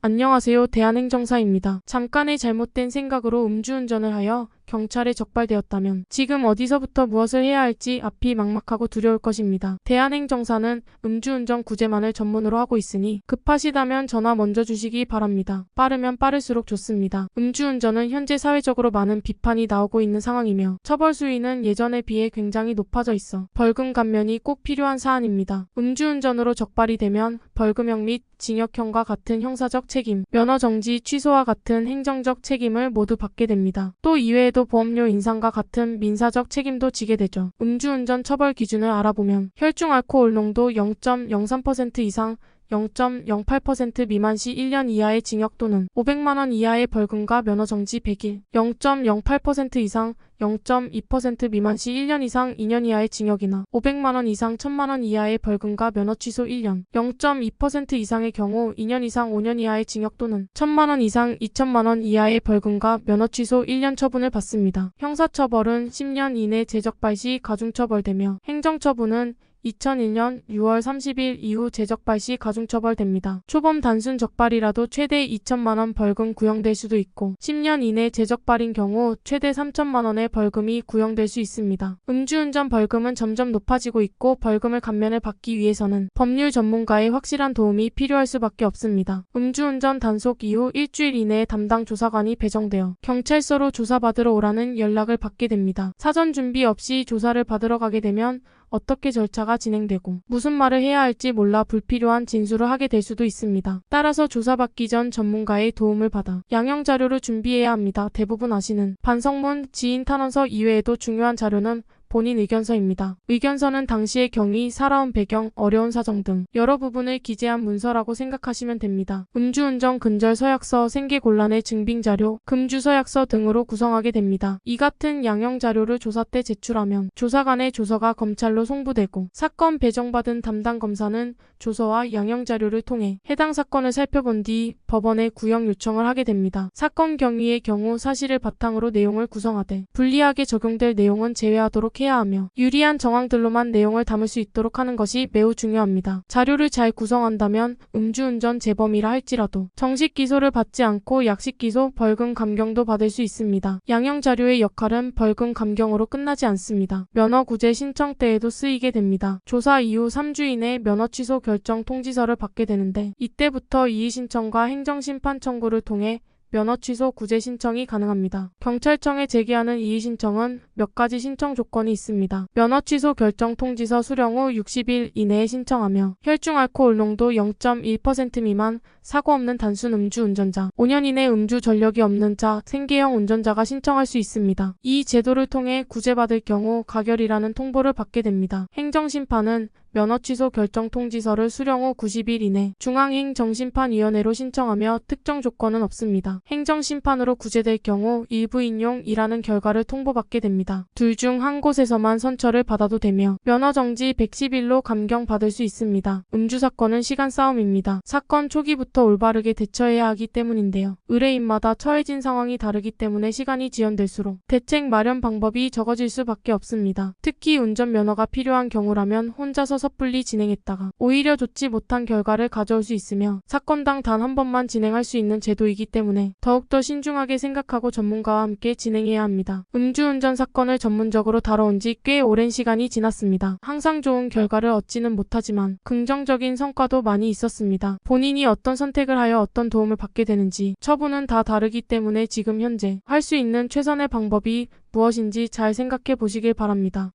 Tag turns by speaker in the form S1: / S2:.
S1: 안녕하세요. 대한행정사입니다. 잠깐의 잘못된 생각으로 음주운전을 하여 경찰에 적발되었다면 지금 어디서부터 무엇을 해야 할지 앞이 막막하고 두려울 것입니다. 대한행정사는 음주운전 구제만을 전문으로 하고 있으니 급하시다면 전화 먼저 주시기 바랍니다. 빠르면 빠를수록 좋습니다. 음주운전은 현재 사회적으로 많은 비판이 나오고 있는 상황이며 처벌 수위는 예전에 비해 굉장히 높아져 있어 벌금 감면이 꼭 필요한 사안입니다. 음주운전으로 적발이 되면 벌금형 및 징역형과 같은 형사적 책임, 면허 정지, 취소와 같은 행정적 책임을 모두 받게 됩니다. 또 이외에도 보험료 인상과 같은 민사적 책임도 지게 되죠. 음주운전 처벌 기준을 알아보면 혈중 알코올 농도 0.03% 이상 0.08% 미만 시 1년 이하의 징역 또는 500만 원 이하의 벌금과 면허 정지 100일, 0.08% 이상 0.2% 미만 시 1년 이상 2년 이하의 징역이나 500만 원 이상 1000만 원 이하의 벌금과 면허 취소 1년, 0.2% 이상의 경우 2년 이상 5년 이하의 징역 또는 1000만 원 이상 2000만 원 이하의 벌금과 면허 취소 1년 처분을 받습니다. 형사처벌은 10년 이내 재적발 시 가중처벌되며 행정처분은 2001년 6월 30일 이후 재적발 시 가중처벌됩니다. 초범 단순 적발이라도 최대 2천만 원 벌금 구형될 수도 있고 10년 이내 재적발인 경우 최대 3천만 원의 벌금이 구형될 수 있습니다. 음주운전 벌금은 점점 높아지고 있고 벌금을 감면을 받기 위해서는 법률 전문가의 확실한 도움이 필요할 수밖에 없습니다. 음주운전 단속 이후 일주일 이내에 담당 조사관이 배정되어 경찰서로 조사받으러 오라는 연락을 받게 됩니다. 사전 준비 없이 조사를 받으러 가게 되면 어떻게 절차가 진행되고 무슨 말을 해야 할지 몰라 불필요한 진술을 하게 될 수도 있습니다. 따라서 조사받기 전 전문가의 도움을 받아 양형 자료를 준비해야 합니다. 대부분 아시는 반성문, 지인 탄원서 이외에도 중요한 자료는 본인 의견서입니다. 의견서는 당시의 경위, 살아온 배경, 어려운 사정 등 여러 부분을 기재한 문서라고 생각하시면 됩니다. 음주운전 근절 서약서, 생계곤란의 증빙자료, 금주 서약서 등으로 구성하게 됩니다. 이 같은 양형 자료를 조사 때 제출하면 조사관의 조서가 검찰로 송부되고 사건 배정받은 담당 검사는 조서와 양형 자료를 통해 해당 사건을 살펴본 뒤 법원에 구형 요청을 하게 됩니다. 사건 경위의 경우 사실을 바탕으로 내용을 구성하되 불리하게 적용될 내용은 제외하도록 해야 하며 유리한 정황들로만 내용을 담을 수 있도록 하는 것이 매우 중요합니다. 자료를 잘 구성한다면 음주운전 재범이라 할지라도 정식 기소를 받지 않고 약식 기소, 벌금 감경도 받을 수 있습니다. 양형 자료의 역할은 벌금 감경으로 끝나지 않습니다. 면허 구제 신청 때에도 쓰이게 됩니다. 조사 이후 3주 이내 면허 취소 결정 통지서를 받게 되는데 이때부터 이의 신청과 행정심판 청구를 통해 면허 취소 구제 신청이 가능합니다. 경찰청에 제기하는 이의 신청은 몇 가지 신청 조건이 있습니다. 면허 취소 결정 통지서 수령 후 60일 이내에 신청하며 혈중 알코올 농도 0.1% 미만, 사고 없는 단순 음주 운전자, 5년 이내 음주 전력이 없는 자, 생계형 운전자가 신청할 수 있습니다. 이 제도를 통해 구제받을 경우 가결이라는 통보를 받게 됩니다. 행정심판은 면허 취소 결정 통지서를 수령 후 90일 이내 중앙행정심판위원회로 신청하며 특정 조건은 없습니다. 행정심판으로 구제될 경우 일부 인용이라는 결과를 통보받게 됩니다. 둘 중 한 곳에서만 선처를 받아도 되며 면허 정지 110일로 감경받을 수 있습니다. 음주 사건은 시간 싸움입니다. 사건 초기부터 올바르게 대처해야 하기 때문인데요. 의뢰인마다 처해진 상황이 다르기 때문에 시간이 지연될수록 대책 마련 방법이 적어질 수밖에 없습니다. 특히 운전면허가 필요한 경우라면 혼자서 섣불리 진행했다가 오히려 좋지 못한 결과를 가져올 수 있으며 사건당 단 한 번만 진행할 수 있는 제도이기 때문에 더욱더 신중하게 생각하고 전문가와 함께 진행해야 합니다. 음주운전 사건을 전문적으로 다뤄온 지 꽤 오랜 시간이 지났습니다. 항상 좋은 결과를 얻지는 못하지만 긍정적인 성과도 많이 있었습니다. 본인이 어떤 선택을 하여 어떤 도움을 받게 되는지 처분은 다 다르기 때문에 지금 현재 할 수 있는 최선의 방법이 무엇인지 잘 생각해 보시길 바랍니다.